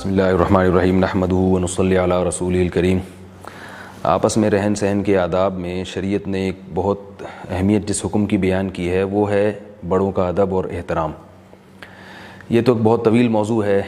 بسم اللہ الرحمن الرحیم نحمدہ ونصلی علی رسولہ الکریم۔ آپس میں رہن سہن کے آداب میں شریعت نے ایک بہت اہمیت جس حکم کی بیان کی ہے وہ ہے بڑوں کا ادب اور احترام۔ یہ تو ایک بہت طویل موضوع ہے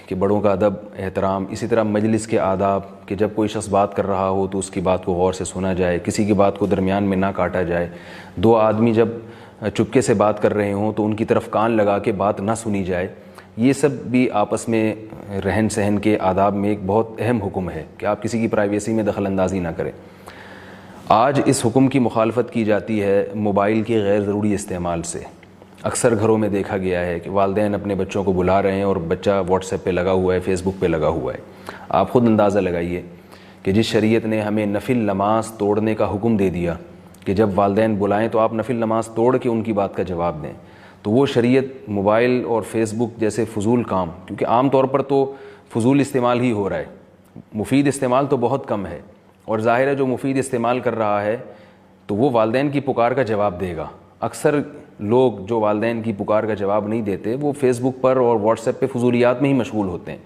کہ بڑوں کا ادب احترام، اسی طرح مجلس کے آداب کہ جب کوئی شخص بات کر رہا ہو تو اس کی بات کو غور سے سنا جائے، کسی کی بات کو درمیان میں نہ کاٹا جائے، دو آدمی جب چپکے سے بات کر رہے ہوں تو ان کی طرف کان لگا کے بات نہ سنی جائے۔ یہ سب بھی آپس میں رہن سہن کے آداب میں ایک بہت اہم حکم ہے کہ آپ کسی کی پرائیویسی میں دخل اندازی نہ کریں۔ آج اس حکم کی مخالفت کی جاتی ہے موبائل کے غیر ضروری استعمال سے۔ اکثر گھروں میں دیکھا گیا ہے کہ والدین اپنے بچوں کو بلا رہے ہیں اور بچہ واٹس ایپ پہ لگا ہوا ہے، فیس بک پہ لگا ہوا ہے۔ آپ خود اندازہ لگائیے کہ جس شریعت نے ہمیں نفل نماز توڑنے کا حکم دے دیا کہ جب والدین بلائیں تو آپ نفل نماز توڑ کے ان کی بات کا جواب دیں، تو وہ شریعت موبائل اور فیس بک جیسے فضول کام، کیونکہ عام طور پر تو فضول استعمال ہی ہو رہا ہے، مفید استعمال تو بہت کم ہے، اور ظاہر ہے جو مفید استعمال کر رہا ہے تو وہ والدین کی پکار کا جواب دے گا۔ اکثر لوگ جو والدین کی پکار کا جواب نہیں دیتے وہ فیس بک پر اور واٹس ایپ پہ فضولیات میں ہی مشغول ہوتے ہیں۔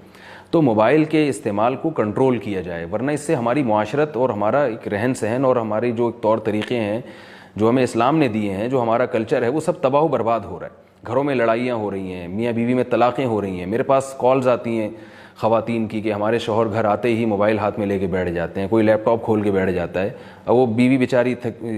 تو موبائل کے استعمال کو کنٹرول کیا جائے، ورنہ اس سے ہماری معاشرت اور ہمارا ایک رہن سہن اور ہماری جو طور طریقے ہیں جو ہمیں اسلام نے دیے ہیں، جو ہمارا کلچر ہے، وہ سب تباہ و برباد ہو رہا ہے۔ گھروں میں لڑائیاں ہو رہی ہیں، میاں بیوی میں طلاقیں ہو رہی ہیں۔ میرے پاس کالز آتی ہیں خواتین کی کہ ہمارے شوہر گھر آتے ہی موبائل ہاتھ میں لے کے بیٹھ جاتے ہیں، کوئی لیپ ٹاپ کھول کے بیٹھ جاتا ہے، اور وہ بیوی بیچاری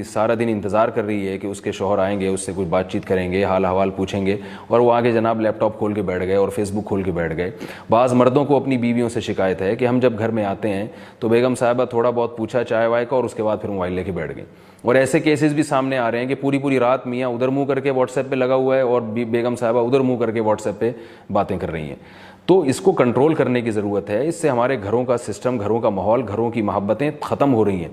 سارا دن انتظار کر رہی ہے کہ اس کے شوہر آئیں گے، اس سے کوئی بات چیت کریں گے، حال احوال پوچھیں گے، اور وہ آگے جناب لیپ ٹاپ کھول کے بیٹھ گئے اور فیس بک کھول کے بیٹھ گئے۔ بعض مردوں کو اپنی بیویوں سے شکایت ہے کہ ہم جب گھر میں آتے ہیں تو بیگم صاحبہ تھوڑا بہت پوچھا چائے وائے کا اور اس کے بعد پھر موبائل لے کے بیٹھ گئے۔ اور ایسے کیسز بھی سامنے آ رہے ہیں کہ پوری رات میاں ادھر منہ کر کے واٹس ایپ پہ لگا ہوا ہے اور بیگم صاحبہ ادھر منہ کر کے واٹس ایپ پہ باتیں کر رہی ہیں۔ تو اس کو کنٹرول کرنے کی ضرورت ہے، اس سے ہمارے گھروں کا سسٹم، گھروں کا ماحول، گھروں کی محبتیں ختم ہو رہی ہیں۔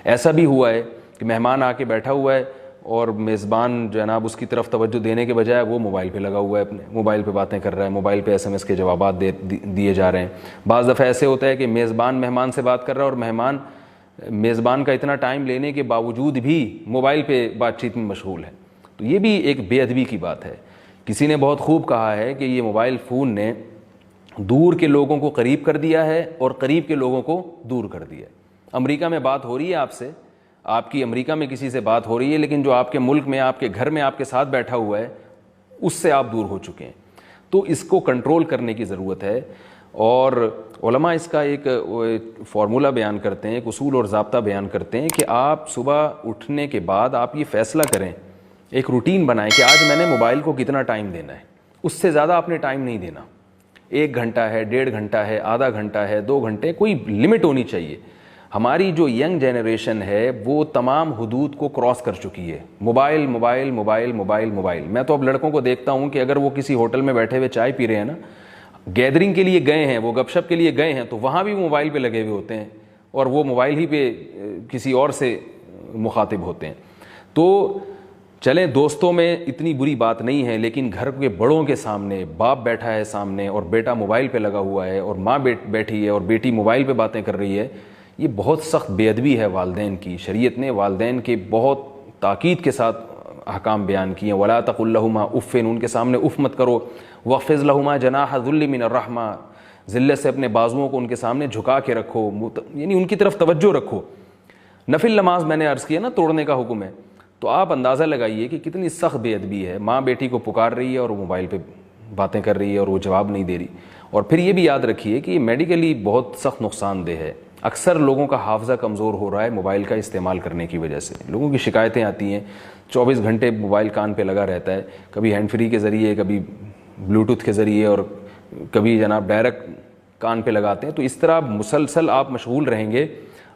ایسا بھی ہوا ہے کہ مہمان آ کے بیٹھا ہوا ہے اور میزبان جناب اس کی طرف توجہ دینے کے بجائے وہ موبائل پہ لگا ہوا ہے، اپنے موبائل پہ باتیں کر رہا ہے، موبائل پہ ایس ایم ایس کے جوابات دیے جا رہے ہیں۔ بعض دفعہ ایسے ہوتا ہے کہ میزبان مہمان سے بات کر رہا ہے اور مہمان میزبان کا اتنا ٹائم لینے کے باوجود بھی موبائل پہ بات چیت میں مشغول ہے۔ تو یہ بھی ایک بے ادبی کی بات ہے۔ کسی نے بہت خوب کہا ہے کہ یہ موبائل فون نے دور کے لوگوں کو قریب کر دیا ہے اور قریب کے لوگوں کو دور کر دیا ہے۔ امریکہ میں بات ہو رہی ہے آپ سے، آپ کی امریکہ میں کسی سے بات ہو رہی ہے، لیکن جو آپ کے ملک میں، آپ کے گھر میں آپ کے ساتھ بیٹھا ہوا ہے اس سے آپ دور ہو چکے ہیں۔ تو اس کو کنٹرول کرنے کی ضرورت ہے، اور علماء اس کا ایک فارمولہ بیان کرتے ہیں، ایک اصول اور ضابطہ بیان کرتے ہیں کہ آپ صبح اٹھنے کے بعد آپ یہ فیصلہ کریں، ایک روٹین بنائیں کہ آج میں نے موبائل کو کتنا ٹائم دینا ہے، اس سے زیادہ آپ نے ٹائم نہیں دینا۔ 1 گھنٹہ ہے، 1.5 گھنٹہ ہے، آدھا گھنٹہ ہے، 2 گھنٹے، کوئی لمٹ ہونی چاہیے۔ ہماری جو ینگ جنریشن ہے وہ تمام حدود کو کراس کر چکی ہے۔ Mobile mobile mobile mobile mobile. میں تو اب لڑکوں کو دیکھتا ہوں کہ اگر وہ کسی ہوٹل میں بیٹھے ہوئے چائے پی رہے ہیں نا، گیدرنگ کے لیے گئے ہیں، وہ گپ شپ کے لیے گئے ہیں، تو وہاں بھی وہ موبائل پہ لگے ہوئے ہوتے ہیں اور وہ موبائل ہی پہ کسی اور سے مخاطب ہوتے ہیں۔ تو چلیں دوستوں میں اتنی بری بات نہیں ہے، لیکن گھر کے بڑوں کے سامنے باپ بیٹھا ہے سامنے اور بیٹا موبائل پہ لگا ہوا ہے اور ماں بیٹھی ہے اور بیٹی موبائل پہ باتیں کر رہی ہے، یہ بہت سخت بے ادبی ہے والدین کی۔ شریعت نے والدین کے بہت تاکید کے ساتھ احکام بیان کیے ہیں۔ وَلَا تَقُل لَهُمَا اُفٍّ، ان کے سامنے اف مت کرو۔ وَاخْفِضْ لَهُمَا جَنَاحَ الذُّلِّ مِنَ الرَّحْمَةِ، ذلت سے اپنے بازوؤں کو ان کے سامنے جھکا کے رکھو، یعنی ان کی طرف توجہ رکھو۔ نفل نماز میں نے عرض کیا نا توڑنے کا حکم ہے، تو آپ اندازہ لگائیے کہ کتنی سخت بے ادبی ہے۔ ماں بیٹی کو پکار رہی ہے اور وہ موبائل پہ باتیں کر رہی ہے اور وہ جواب نہیں دے رہی۔ اور پھر یہ بھی یاد رکھیے کہ یہ میڈیکلی بہت سخت نقصان دہ ہے۔ اکثر لوگوں کا حافظہ کمزور ہو رہا ہے موبائل کا استعمال کرنے کی وجہ سے۔ لوگوں کی شکایتیں آتی ہیں، 24 گھنٹے موبائل کان پہ لگا رہتا ہے، کبھی ہینڈ فری کے ذریعے، کبھی بلوٹوتھ کے ذریعے، اور کبھی جناب ڈائریکٹ کان پہ لگاتے ہیں۔ تو اس طرح مسلسل آپ مشغول رہیں گے،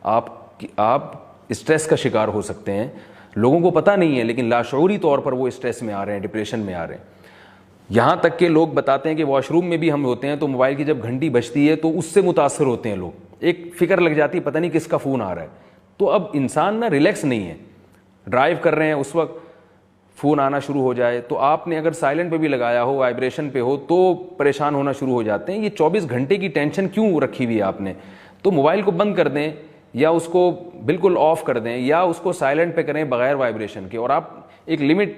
آپ اسٹریس کا شکار ہو سکتے ہیں۔ لوگوں کو پتہ نہیں ہے لیکن لاشعوری طور پر وہ اسٹریس میں آ رہے ہیں، ڈپریشن میں آ رہے ہیں۔ یہاں تک کہ لوگ بتاتے ہیں کہ واش روم میں بھی ہم ہوتے ہیں تو موبائل کی جب گھنٹی بجتی ہے تو اس سے متاثر ہوتے ہیں لوگ، ایک فکر لگ جاتی ہے پتہ نہیں کس کا فون آ رہا ہے۔ تو اب انسان نا ریلیکس نہیں ہے، ڈرائیو کر رہے ہیں اس وقت فون آنا شروع ہو جائے تو آپ نے اگر سائلنٹ پہ بھی لگایا ہو، وائبریشن پہ ہو، تو پریشان ہونا شروع ہو جاتے ہیں۔ یہ 24 گھنٹے کی ٹینشن کیوں رکھی ہوئی ہے آپ نے؟ تو موبائل کو بند کر دیں یا اس کو بالکل آف کر دیں یا اس کو سائلنٹ پہ کریں بغیر وائبریشن کے، اور آپ ایک لمٹ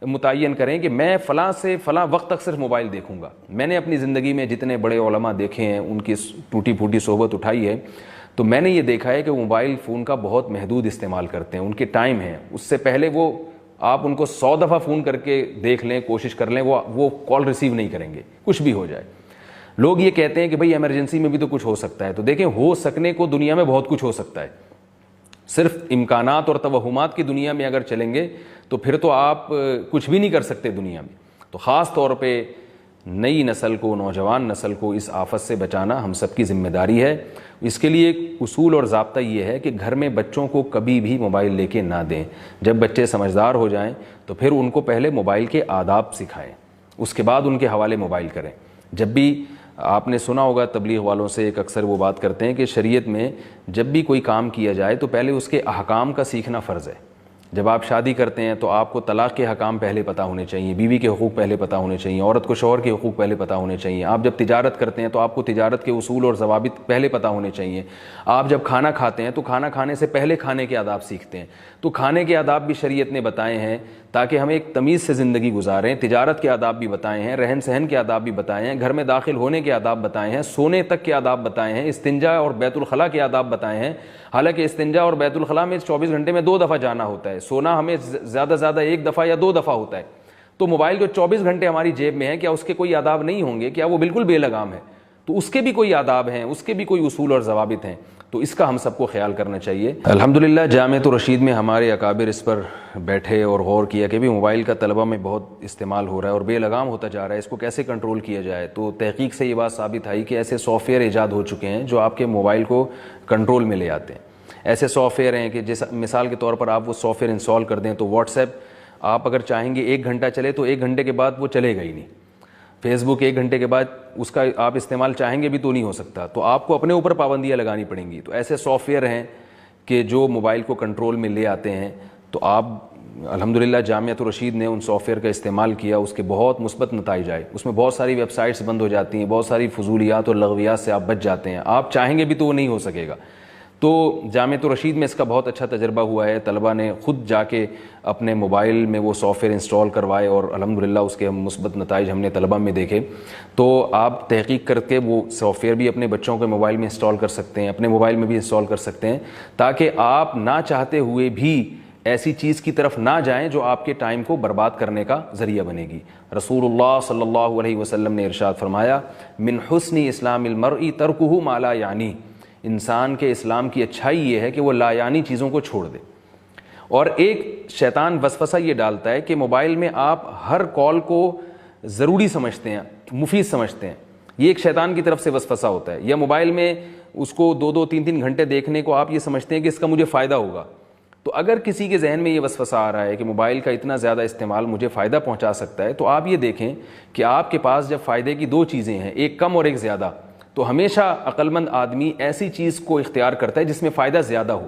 متعین کریں کہ میں فلاں سے فلاں وقت تک صرف موبائل دیکھوں گا. میں نے اپنی زندگی میں جتنے بڑے علماء دیکھے ہیں, ان کی ٹوٹی پھوٹی صحبت اٹھائی ہے, تو میں نے یہ دیکھا ہے کہ موبائل فون کا بہت محدود استعمال کرتے ہیں. ان کے ٹائم ہیں, اس سے پہلے وہ آپ ان کو 100 دفعہ فون کر کے دیکھ لیں, کوشش کر لیں, وہ کال ریسیو نہیں کریں گے, کچھ بھی ہو جائے. لوگ یہ کہتے ہیں کہ بھئی ایمرجنسی میں بھی تو کچھ ہو سکتا ہے. تو دیکھیں, ہو سکنے کو دنیا میں بہت کچھ ہو سکتا ہے. صرف امکانات اور توہمات کی دنیا میں اگر چلیں گے تو پھر تو آپ کچھ بھی نہیں کر سکتے دنیا میں. تو خاص طور پہ نئی نسل کو, نوجوان نسل کو اس آفت سے بچانا ہم سب کی ذمہ داری ہے. اس کے لیے ایک اصول اور ضابطہ یہ ہے کہ گھر میں بچوں کو کبھی بھی موبائل لے کے نہ دیں. جب بچے سمجھدار ہو جائیں تو پھر ان کو پہلے موبائل کے آداب سکھائیں, اس کے بعد ان کے حوالے موبائل کریں. جب بھی آپ نے سنا ہوگا تبلیغ والوں سے ایک اکثر وہ بات کرتے ہیں کہ شریعت میں جب بھی کوئی کام کیا جائے تو پہلے اس کے احکام کا سیکھنا فرض ہے. جب آپ شادی کرتے ہیں تو آپ کو طلاق کے حکام پہلے پتہ ہونے چاہیے, بیوی کے حقوق پہلے پتہ ہونے چاہیے, عورت کو شوہر کے حقوق پہلے پتہ ہونے چاہیے. آپ جب تجارت کرتے ہیں تو آپ کو تجارت کے اصول اور ضوابط پہلے پتہ ہونے چاہیے. آپ جب کھانا کھاتے ہیں تو کھانا کھانے سے پہلے کھانے کے آداب سیکھتے ہیں. تو کھانے کے آداب بھی شریعت نے بتائے ہیں تاکہ ہم ایک تمیز سے زندگی گزاریں. تجارت کے آداب بھی بتائے ہیں, رہن سہن کے آداب بھی بتائے ہیں, گھر میں داخل ہونے کے آداب بتائے ہیں, سونے تک کے آداب بتائے ہیں, استنجا اور بیت الخلاء کے آداب بتائے ہیں. حالانکہ استنجا اور بیت الخلاء میں 24 گھنٹے میں 2 دفعہ جانا ہوتا ہے, سونا ہمیں زیادہ زیادہ 1 دفعہ یا 2 دفعہ ہوتا ہے. تو موبائل جو 24 گھنٹے ہماری جیب میں ہے, کیا اس کے کوئی آداب نہیں ہوں گے؟ کیا وہ بالکل بے لگام ہے؟ تو اس کے بھی کوئی آداب ہیں, اس کے بھی کوئی اصول اور ضوابط ہیں. تو اس کا ہم سب کو خیال کرنا چاہیے. الحمدللہ جامعۃ الرشید میں ہمارے اکابر اس پر بیٹھے اور غور کیا کہ بھی موبائل کا طلبہ میں بہت استعمال ہو رہا ہے اور بے لگام ہوتا جا رہا ہے, اس کو کیسے کنٹرول کیا جائے. تو تحقیق سے یہ بات ثابت آئی کہ ایسے سافٹ ویئر ایجاد ہو چکے ہیں جو آپ کے موبائل کو کنٹرول میں لے آتے ہیں. ایسے سافٹ ویئر ہیں کہ جیسا مثال کے طور پر آپ وہ سافٹ ویئر انسٹال کر دیں تو واٹس ایپ آپ اگر چاہیں گے 1 گھنٹہ چلے تو 1 گھنٹے کے بعد وہ چلے گا ہی نہیں. فیس بک 1 گھنٹے کے بعد اس کا آپ استعمال چاہیں گے بھی تو نہیں ہو سکتا. تو آپ کو اپنے اوپر پابندیاں لگانی پڑیں گی. تو ایسے سافٹ ویئر ہیں کہ جو موبائل کو کنٹرول میں لے آتے ہیں. تو آپ الحمدللہ جامعۃ الرشید نے ان سافٹ ویئر کا استعمال کیا, اس کے بہت مثبت نتائج آئے. اس میں بہت ساری ویب سائٹس بند ہو جاتی ہیں, بہت ساری فضولیات اور لغویات سے آپ بچ جاتے ہیں. آپ چاہیں گے بھی تو وہ نہیں ہو سکے گا. تو جامعۃ الرشید میں اس کا بہت اچھا تجربہ ہوا ہے. طلبہ نے خود جا کے اپنے موبائل میں وہ سافٹ ویئر انسٹال کروائے اور الحمدللہ اس کے مثبت نتائج ہم نے طلبہ میں دیکھے. تو آپ تحقیق کر کے وہ سافٹ ویئر بھی اپنے بچوں کے موبائل میں انسٹال کر سکتے ہیں, اپنے موبائل میں بھی انسٹال کر سکتے ہیں, تاکہ آپ نہ چاہتے ہوئے بھی ایسی چیز کی طرف نہ جائیں جو آپ کے ٹائم کو برباد کرنے کا ذریعہ بنے گی. رسول اللہ صلی اللہ علیہ وسلم نے ارشاد فرمایا, من حسن اسلام المرء ترکہ ما لا یعنی, انسان کے اسلام کی اچھائی یہ ہے کہ وہ لا یعنی چیزوں کو چھوڑ دے. اور ایک شیطان وسوسہ یہ ڈالتا ہے کہ موبائل میں آپ ہر کال کو ضروری سمجھتے ہیں, مفید سمجھتے ہیں. یہ ایک شیطان کی طرف سے وسوسہ ہوتا ہے. یا موبائل میں اس کو 2-2 3-3 گھنٹے دیکھنے کو آپ یہ سمجھتے ہیں کہ اس کا مجھے فائدہ ہوگا. تو اگر کسی کے ذہن میں یہ وسوسہ آ رہا ہے کہ موبائل کا اتنا زیادہ استعمال مجھے فائدہ پہنچا سکتا ہے, تو آپ یہ دیکھیں کہ آپ کے پاس جب فائدے کی 2 چیزیں ہیں, ایک کم اور ایک زیادہ, تو ہمیشہ عقل مند آدمی ایسی چیز کو اختیار کرتا ہے جس میں فائدہ زیادہ ہو.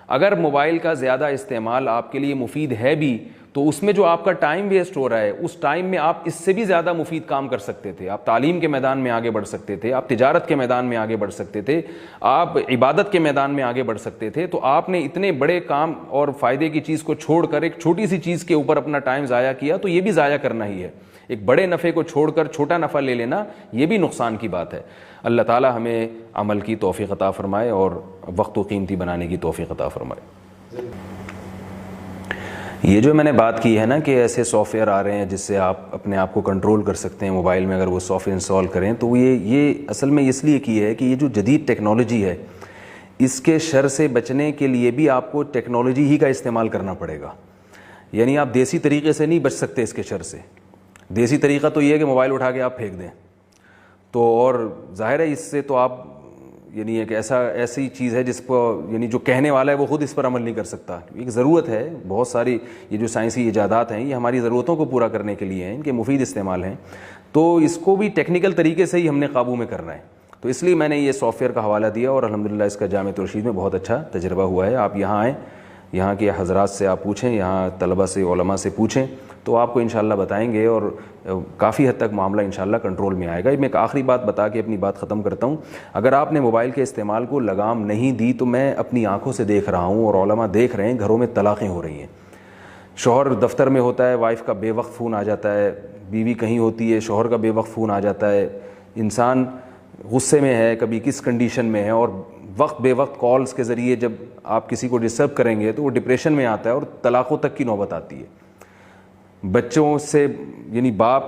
اگر موبائل کا زیادہ استعمال آپ کے لیے مفید ہے بھی, تو اس میں جو آپ کا ٹائم ویسٹ ہو رہا ہے, اس ٹائم میں آپ اس سے بھی زیادہ مفید کام کر سکتے تھے. آپ تعلیم کے میدان میں آگے بڑھ سکتے تھے, آپ تجارت کے میدان میں آگے بڑھ سکتے تھے, آپ عبادت کے میدان میں آگے بڑھ سکتے تھے. تو آپ نے اتنے بڑے کام اور فائدے کی چیز کو چھوڑ کر ایک چھوٹی سی چیز کے اوپر اپنا ٹائم ضائع کیا, تو یہ بھی ضائع کرنا ہی ہے. ایک بڑے نفع کو چھوڑ کر چھوٹا نفع لے لینا, یہ بھی نقصان کی بات ہے. اللہ تعالی ہمیں عمل کی توفیق عطا فرمائے اور وقت کو قیمتی بنانے کی توفیق عطا فرمائے. یہ جو میں نے بات کی ہے نا کہ ایسے سافٹ ویئر آ رہے ہیں جس سے آپ اپنے آپ کو کنٹرول کر سکتے ہیں موبائل میں, اگر وہ سافٹ ویئر انسٹال کریں تو یہ اصل میں اس لیے کی ہے کہ یہ جو جدید ٹیکنالوجی ہے, اس کے شر سے بچنے کے لیے بھی آپ کو ٹیکنالوجی ہی کا استعمال کرنا پڑے گا. یعنی آپ دیسی طریقے سے نہیں بچ سکتے اس کے شر سے. دیسی طریقہ تو یہ ہے کہ موبائل اٹھا کے آپ پھینک دیں. تو اور ظاہر ہے اس سے تو آپ یعنی ایک ایسی چیز ہے جس کو یعنی جو کہنے والا ہے وہ خود اس پر عمل نہیں کر سکتا. ایک ضرورت ہے, بہت ساری یہ جو سائنسی ایجادات ہیں یہ ہماری ضرورتوں کو پورا کرنے کے لیے ہیں, ان کے مفید استعمال ہیں. تو اس کو بھی ٹیکنیکل طریقے سے ہی ہم نے قابو میں کرنا ہے. تو اس لیے میں نے یہ سافٹ ویئر کا حوالہ دیا اور الحمدللہ اس کا جامعۃ الرشید میں بہت اچھا تجربہ ہوا ہے. آپ یہاں آئیں, یہاں کے حضرات سے آپ پوچھیں, یہاں طلبہ سے علماء سے پوچھیں, تو آپ کو انشاءاللہ بتائیں گے اور کافی حد تک معاملہ انشاءاللہ کنٹرول میں آئے گا. میں ایک آخری بات بتا کے اپنی بات ختم کرتا ہوں. اگر آپ نے موبائل کے استعمال کو لگام نہیں دی, تو میں اپنی آنکھوں سے دیکھ رہا ہوں اور علماء دیکھ رہے ہیں, گھروں میں طلاقیں ہو رہی ہیں. شوہر دفتر میں ہوتا ہے، وائف کا بے وقت فون آ جاتا ہے، بیوی کہیں ہوتی ہے، شوہر کا بے وقت فون آ جاتا ہے، انسان غصے میں ہے، کبھی کس کنڈیشن میں ہے، اور وقت بے وقت کالز کے ذریعے جب آپ کسی کو ڈسٹرب کریں گے تو وہ ڈپریشن میں آتا ہے اور طلاقوں تک کی نوبت آتی ہے۔ بچوں سے یعنی باپ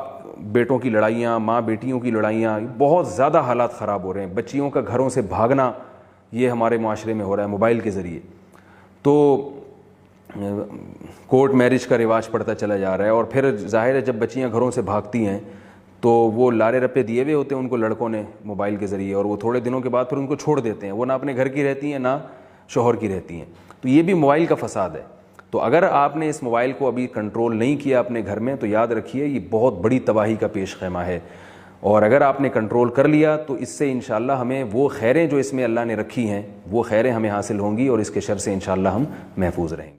بیٹوں کی لڑائیاں، ماں بیٹیوں کی لڑائیاں، بہت زیادہ حالات خراب ہو رہے ہیں۔ بچیوں کا گھروں سے بھاگنا یہ ہمارے معاشرے میں ہو رہا ہے موبائل کے ذریعے۔ تو کورٹ میرج کا رواج پڑتا چلا جا رہا ہے، اور پھر ظاہر ہے جب بچیاں گھروں سے بھاگتی ہیں تو وہ لارے رپے دیے ہوئے ہوتے ہیں ان کو لڑکوں نے موبائل کے ذریعے، اور وہ تھوڑے دنوں کے بعد پھر ان کو چھوڑ دیتے ہیں، وہ نہ اپنے گھر کی رہتی ہیں نہ شوہر کی رہتی ہیں۔ تو یہ بھی موبائل کا فساد ہے۔ تو اگر آپ نے اس موبائل کو ابھی کنٹرول نہیں کیا اپنے گھر میں تو یاد رکھیے یہ بہت بڑی تباہی کا پیش خیمہ ہے، اور اگر آپ نے کنٹرول کر لیا تو اس سے انشاءاللہ ہمیں وہ خیریں جو اس میں اللہ نے رکھی ہیں وہ خیریں ہمیں حاصل ہوں گی، اور اس کے شر سے انشاءاللہ ہم محفوظ رہیں گے۔